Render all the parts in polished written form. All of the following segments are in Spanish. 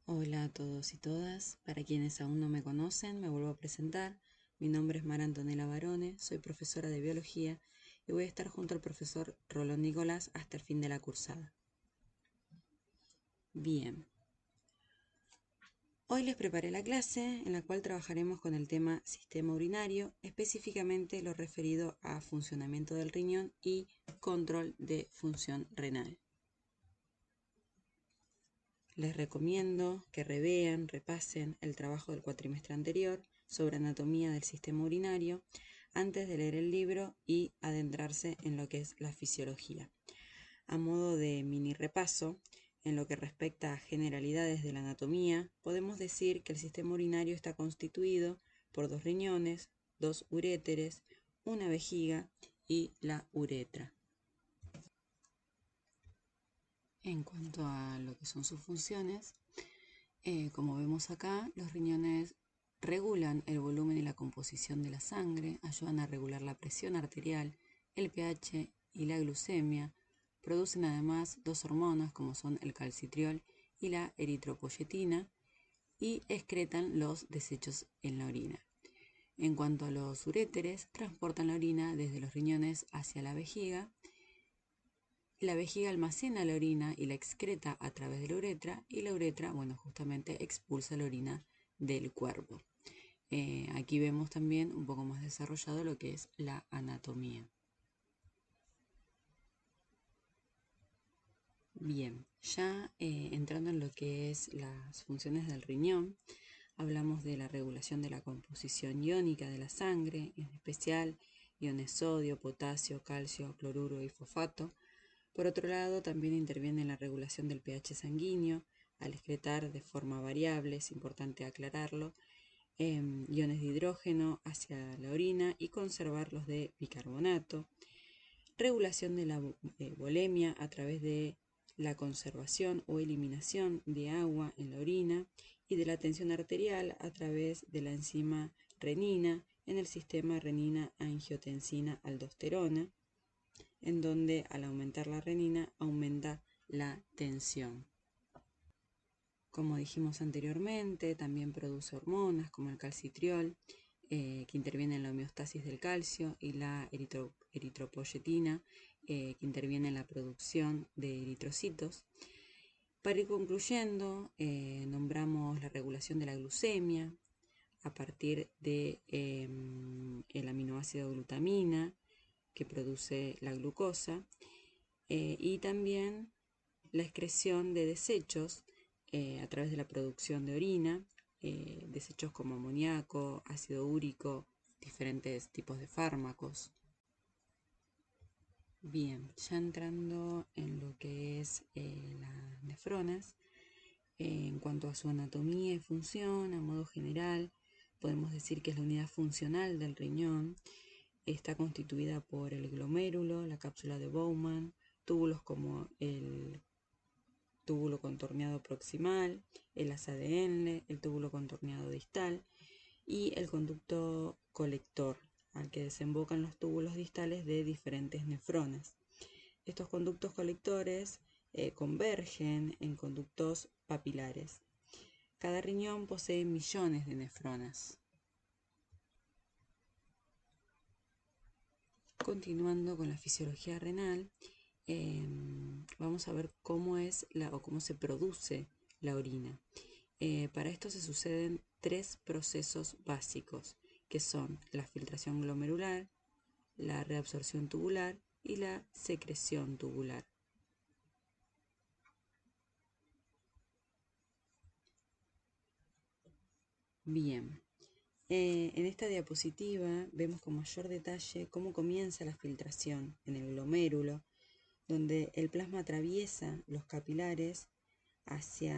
Hola a todos y todas. Para quienes aún no me conocen, me vuelvo a presentar. Mi nombre es Mara Antonella Barone, soy profesora de biología y voy a estar junto al profesor Rolón Nicolás hasta el fin de la cursada. Bien. Hoy les preparé la clase en la cual trabajaremos con el tema sistema urinario, específicamente lo referido a funcionamiento del riñón y control de función renal. Les recomiendo que revean, repasen el trabajo del cuatrimestre anterior sobre anatomía del sistema urinario antes de leer el libro y adentrarse en lo que es la fisiología. A modo de mini repaso, en lo que respecta a generalidades de la anatomía, podemos decir que el sistema urinario está constituido por 2 riñones, 2 uréteres, una vejiga y la uretra. En cuanto a lo que son sus funciones, como vemos acá, los riñones regulan el volumen y la composición de la sangre, ayudan a regular la presión arterial, el pH y la glucemia. Producen además 2 hormonas como son el calcitriol y la eritropoyetina y excretan los desechos en la orina. En cuanto a los uréteres, transportan la orina desde los riñones hacia la vejiga. La vejiga almacena la orina y la excreta a través de la uretra y la uretra, justamente expulsa la orina del cuerpo. Aquí vemos también un poco más desarrollado lo que es la anatomía. Bien, ya entrando en lo que es las funciones del riñón, hablamos de la regulación de la composición iónica de la sangre, en especial iones sodio, potasio, calcio, cloruro y fosfato. Por otro lado, también interviene en la regulación del pH sanguíneo, al excretar de forma variable, es importante aclararlo, iones de hidrógeno hacia la orina y conservarlos de bicarbonato. Regulación de la volemia a través de la conservación o eliminación de agua en la orina y de la tensión arterial a través de la enzima renina en el sistema renina-angiotensina-aldosterona, en donde al aumentar la renina aumenta la tensión. Como dijimos anteriormente, también produce hormonas como el calcitriol, que interviene en la homeostasis del calcio, y la eritropoyetina, que interviene en la producción de eritrocitos. Para ir concluyendo, nombramos la regulación de la glucemia a partir de el aminoácido glutamina, que produce la glucosa, y también la excreción de desechos a través de la producción de orina, desechos como amoníaco, ácido úrico, diferentes tipos de fármacos. Bien, ya entrando en lo que es las nefronas, en cuanto a su anatomía y función, a modo general, podemos decir que es la unidad funcional del riñón. Está constituida por el glomérulo, la cápsula de Bowman, túbulos como el túbulo contorneado proximal, el asa de Henle, el túbulo contorneado distal y el conducto colector, al que desembocan los túbulos distales de diferentes nefronas. Estos conductos colectores convergen en conductos papilares. Cada riñón posee millones de nefronas. Continuando con la fisiología renal, vamos a ver cómo se produce la orina. Para esto se suceden 3 procesos básicos, que son la filtración glomerular, la reabsorción tubular y la secreción tubular. Bien, en esta diapositiva vemos con mayor detalle cómo comienza la filtración en el glomérulo, donde el plasma atraviesa los capilares hacia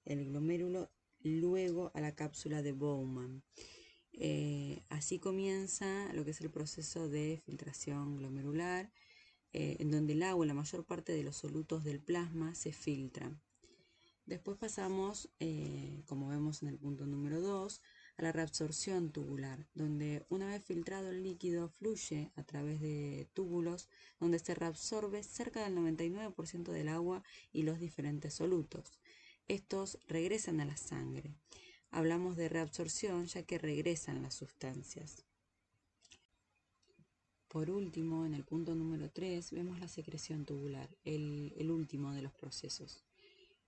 el glomérulo, luego a la cápsula de Bowman. Así comienza lo que es el proceso de filtración glomerular, en donde el agua, la mayor parte de los solutos del plasma, se filtran. Después pasamos, como vemos en el punto número 2, a la reabsorción tubular, donde una vez filtrado el líquido fluye a través de túbulos, donde se reabsorbe cerca del 99% del agua y los diferentes solutos. estos regresan a la sangre. Hablamos de reabsorción ya que regresan las sustancias. Por último, en el punto número 3, vemos la secreción tubular, el último de los procesos.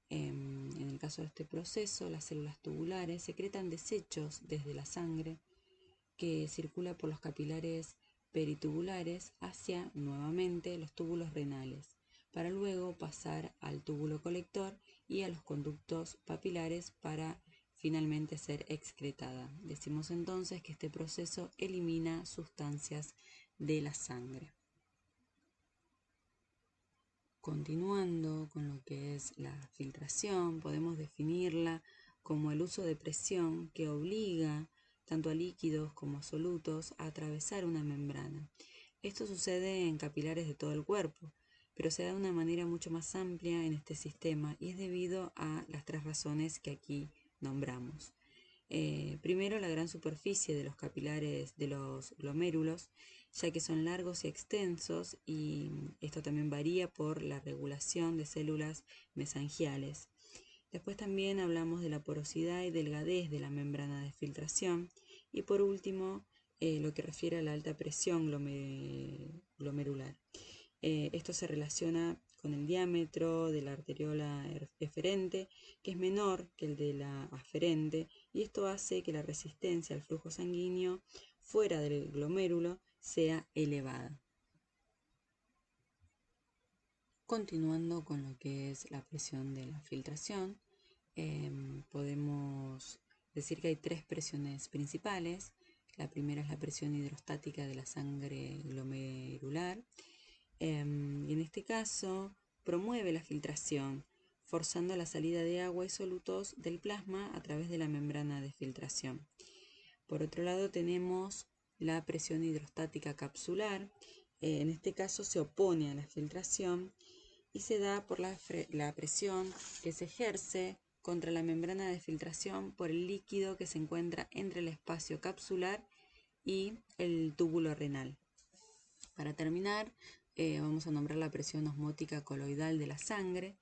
En el caso de este proceso, las células tubulares secretan desechos desde la sangre que circula por los capilares peritubulares hacia, nuevamente, los túbulos renales, para luego pasar al túbulo colector y a los conductos papilares para finalmente ser excretada. Decimos entonces que este proceso elimina sustancias de la sangre. Continuando con lo que es la filtración, podemos definirla como el uso de presión que obliga tanto a líquidos como a solutos a atravesar una membrana. Esto sucede en capilares de todo el cuerpo, pero se da de una manera mucho más amplia en este sistema y es debido a las 3 razones que aquí nombramos. Primero, la gran superficie de los capilares de los glomérulos, ya que son largos y extensos, y esto también varía por la regulación de células mesangiales. Después también hablamos de la porosidad y delgadez de la membrana de filtración. Y por último, lo que refiere a la alta presión glomerular. Esto se relaciona con el diámetro de la arteriola eferente, que es menor que el de la aferente, y esto hace que la resistencia al flujo sanguíneo fuera del glomérulo sea elevada. Continuando con lo que es la presión de la filtración, podemos decir que hay 3 presiones principales. La primera es la presión hidrostática de la sangre glomerular. Y en este caso promueve la filtración, forzando la salida de agua y solutos del plasma a través de la membrana de filtración. Por otro lado tenemos la presión hidrostática capsular. En este caso se opone a la filtración y se da por la presión que se ejerce contra la membrana de filtración por el líquido que se encuentra entre el espacio capsular y el túbulo renal. Para terminar, vamos a nombrar la presión osmótica coloidal de la sangre.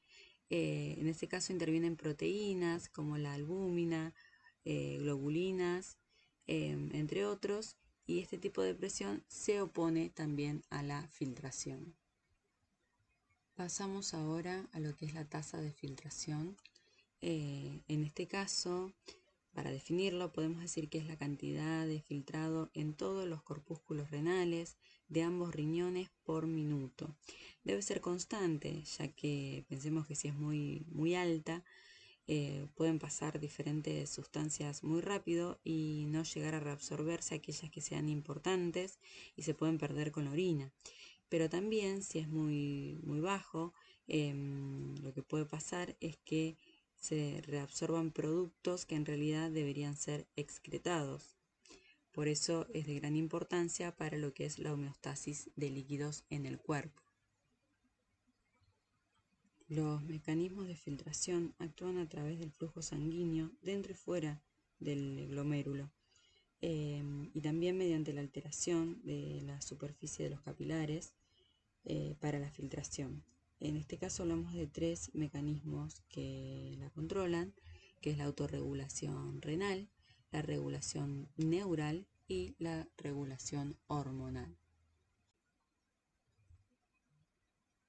En este caso intervienen proteínas como la albúmina, globulinas, entre otros, y este tipo de presión se opone también a la filtración. Pasamos ahora a lo que es la tasa de filtración. En este caso, para definirlo, podemos decir que es la cantidad de filtrado en todos los corpúsculos renales de ambos riñones por minuto. Debe ser constante, ya que pensemos que si es muy alta, pueden pasar diferentes sustancias muy rápido y no llegar a reabsorberse aquellas que sean importantes y se pueden perder con la orina. Pero también, si es muy bajo, lo que puede pasar es que se reabsorban productos que en realidad deberían ser excretados. Por eso es de gran importancia para lo que es la homeostasis de líquidos en el cuerpo. Los mecanismos de filtración actúan a través del flujo sanguíneo dentro y fuera del glomérulo, y también mediante la alteración de la superficie de los capilares para la filtración. En este caso hablamos de 3 mecanismos que la controlan, que es la autorregulación renal, la regulación neural y la regulación hormonal.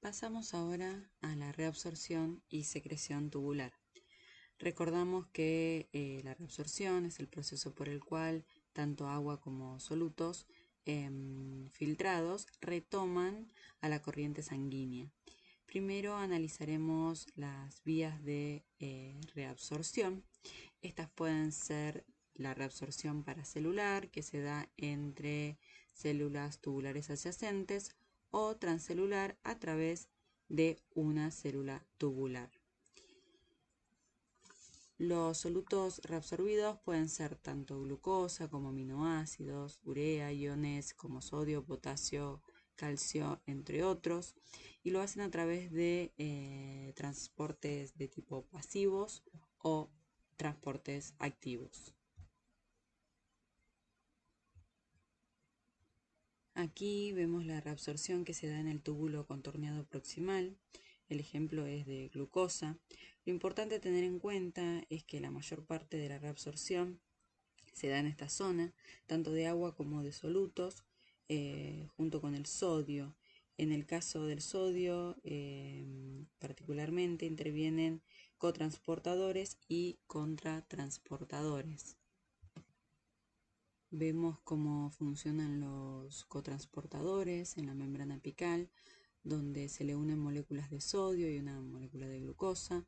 Pasamos ahora a la reabsorción y secreción tubular. Recordamos que la reabsorción es el proceso por el cual tanto agua como solutos filtrados retoman a la corriente sanguínea. Primero analizaremos las vías de reabsorción. Estas pueden ser la reabsorción paracelular, que se da entre células tubulares adyacentes, o transcelular a través de una célula tubular. Los solutos reabsorbidos pueden ser tanto glucosa como aminoácidos, urea, iones como sodio, potasio, calcio, entre otros, y lo hacen a través de transportes de tipo pasivos o transportes activos. Aquí vemos la reabsorción que se da en el túbulo contorneado proximal. El ejemplo es de glucosa. Lo importante a tener en cuenta es que la mayor parte de la reabsorción se da en esta zona, tanto de agua como de solutos, junto con el sodio. En el caso del sodio, particularmente, intervienen cotransportadores y contratransportadores. Vemos cómo funcionan los cotransportadores en la membrana apical, donde se le unen moléculas de sodio y una molécula de glucosa,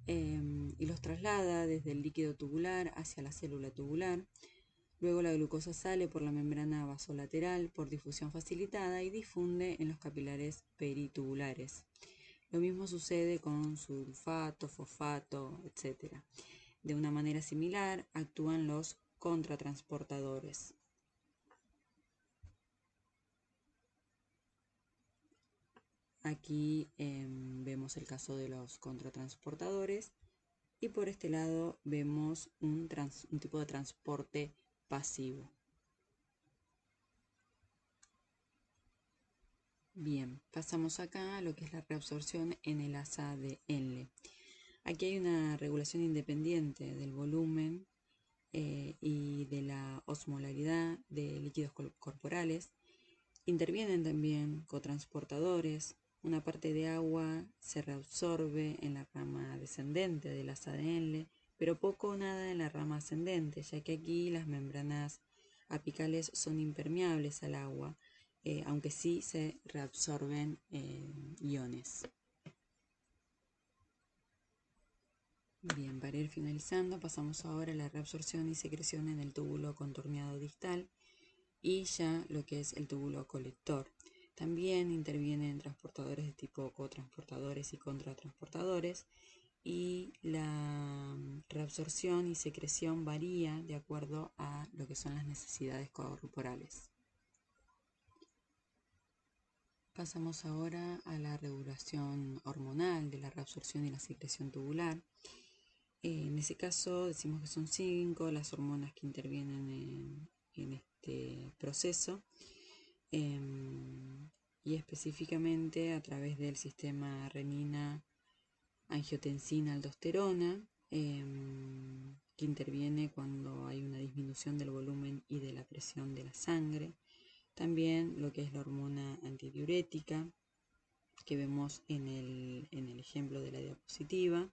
y los traslada desde el líquido tubular hacia la célula tubular. Luego la glucosa sale por la membrana vasolateral por difusión facilitada y difunde en los capilares peritubulares. Lo mismo sucede con sulfato, fosfato, etc. De una manera similar actúan los contratransportadores. Aquí vemos el caso de los contratransportadores y por este lado vemos un tipo de transporte pasivo. Bien, pasamos acá a lo que es la reabsorción en el asa de Henle. Aquí hay una regulación independiente del volumen y de la osmolaridad de líquidos corporales. Intervienen también cotransportadores. Una parte de agua se reabsorbe en la rama descendente del asa de Henle, pero poco o nada en la rama ascendente, ya que aquí las membranas apicales son impermeables al agua, aunque sí se reabsorben iones. Bien, para ir finalizando, pasamos ahora a la reabsorción y secreción en el túbulo contorneado distal y ya lo que es el túbulo colector. También intervienen transportadores de tipo cotransportadores y contratransportadores, y la reabsorción y secreción varía de acuerdo a lo que son las necesidades corporales. Pasamos ahora a la regulación hormonal de la reabsorción y la secreción tubular. En ese caso decimos que son 5 las hormonas que intervienen en este proceso, y específicamente a través del sistema renina, angiotensina, aldosterona, que interviene cuando hay una disminución del volumen y de la presión de la sangre. También lo que es la hormona antidiurética, que vemos en el ejemplo de la diapositiva,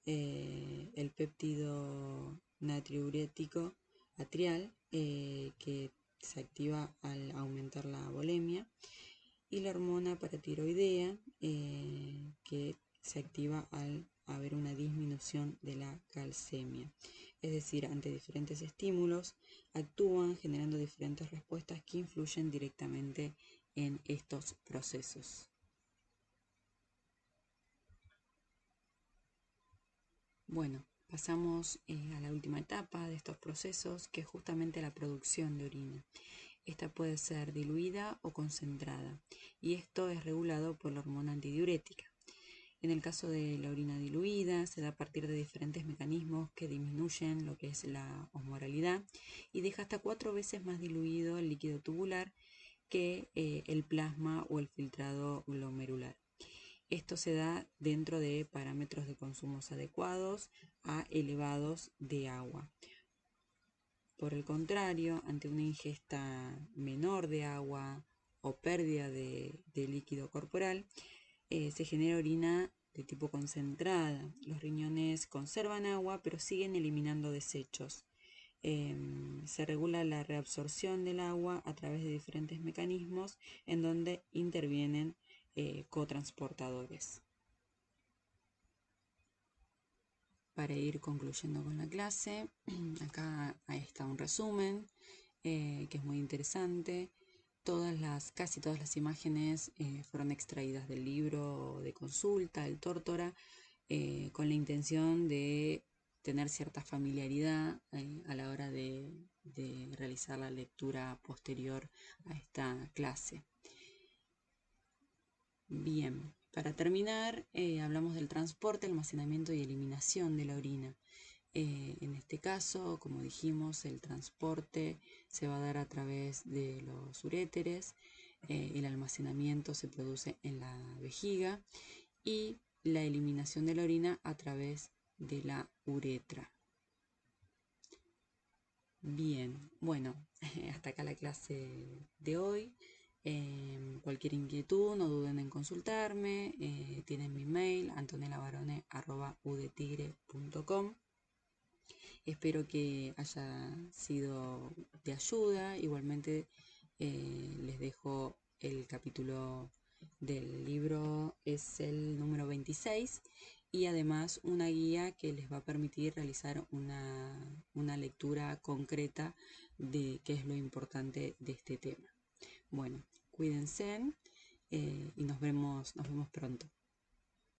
el péptido natriurético atrial, que se activa al aumentar la volemia, y la hormona paratiroidea, que se activa al haber una disminución de la calcemia. Es decir, ante diferentes estímulos actúan generando diferentes respuestas que influyen directamente en estos procesos. Bueno, pasamos a la última etapa de estos procesos, que es justamente la producción de orina. Esta puede ser diluida o concentrada, y esto es regulado por la hormona antidiurética. En el caso de la orina diluida, se da a partir de diferentes mecanismos que disminuyen lo que es la osmolaridad y deja hasta 4 veces más diluido el líquido tubular que el plasma o el filtrado glomerular. Esto se da dentro de parámetros de consumos adecuados a elevados de agua. Por el contrario, ante una ingesta menor de agua o pérdida de líquido corporal, se genera orina de tipo concentrada. Los riñones conservan agua, pero siguen eliminando desechos. Se regula la reabsorción del agua a través de diferentes mecanismos en donde intervienen cotransportadores. Para ir concluyendo con la clase, acá está un resumen que es muy interesante. Casi todas las imágenes fueron extraídas del libro de consulta, el Tórtora, con la intención de tener cierta familiaridad a la hora de realizar la lectura posterior a esta clase. Bien, para terminar, hablamos del transporte, almacenamiento y eliminación de la orina. En este caso, como dijimos, el transporte se va a dar a través de los uréteres, el almacenamiento se produce en la vejiga y la eliminación de la orina a través de la uretra. Bien, bueno, hasta acá la clase de hoy. Cualquier inquietud, no duden en consultarme. Tienen mi mail, antonelabarone@udetigre.com. Espero que haya sido de ayuda. Igualmente les dejo el capítulo del libro, es el número 26, y además una guía que les va a permitir realizar una lectura concreta de qué es lo importante de este tema. Bueno, cuídense y nos vemos pronto.